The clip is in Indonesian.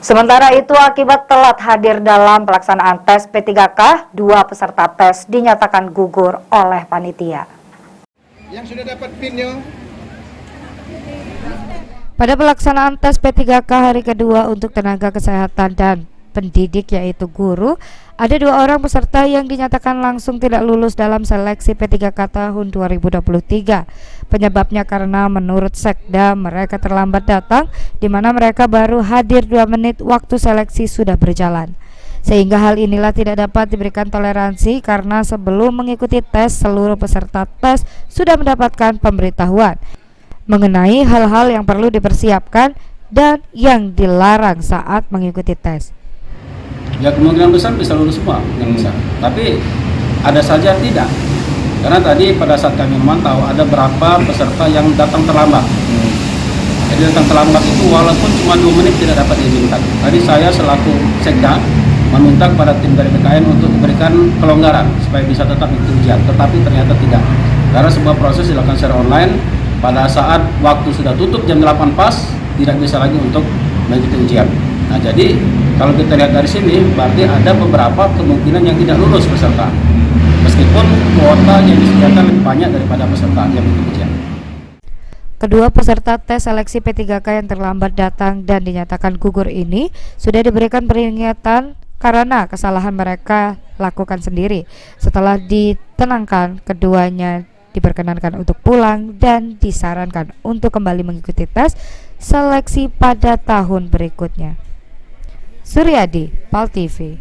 Sementara itu, akibat telat hadir dalam pelaksanaan tes P3K, 2 peserta tes dinyatakan gugur oleh panitia. Yang sudah dapat PIN-nya. Pada pelaksanaan tes P3K hari kedua untuk tenaga kesehatan dan pendidik yaitu guru, ada 2 orang peserta yang dinyatakan langsung tidak lulus dalam seleksi P3K tahun 2023. Penyebabnya karena menurut Sekda mereka terlambat datang, di mana mereka baru hadir 2 menit waktu seleksi sudah berjalan. Sehingga hal inilah tidak dapat diberikan toleransi karena sebelum mengikuti tes seluruh peserta tes sudah mendapatkan pemberitahuan mengenai hal-hal yang perlu dipersiapkan dan yang dilarang saat mengikuti tes. Ya kemungkinan besar bisa lulus semua, tapi ada saja tidak. Karena tadi pada saat kami memantau ada berapa peserta yang datang terlambat. Jadi datang terlambat itu walaupun cuma 2 menit tidak dapat diizinkan. Tadi saya selaku Sekda meminta kepada tim dari BKN untuk diberikan kelonggaran supaya bisa tetap mengikuti ujian, tetapi ternyata tidak. Karena sebuah proses dilakukan secara online, pada saat waktu sudah tutup jam 8 pas, tidak bisa lagi untuk mengikuti ujian. Nah jadi kalau kita lihat dari sini berarti ada beberapa kemungkinan yang tidak lulus peserta, meskipun kuota yang disediakan lebih banyak daripada peserta yang mengikuti ujian. Kedua peserta tes seleksi P3K yang terlambat datang dan dinyatakan gugur ini sudah diberikan peringatan karena kesalahan mereka lakukan sendiri. Setelah ditenangkan, keduanya diperkenankan untuk pulang dan disarankan untuk kembali mengikuti tes seleksi pada tahun berikutnya. Suryadi, PAL TV.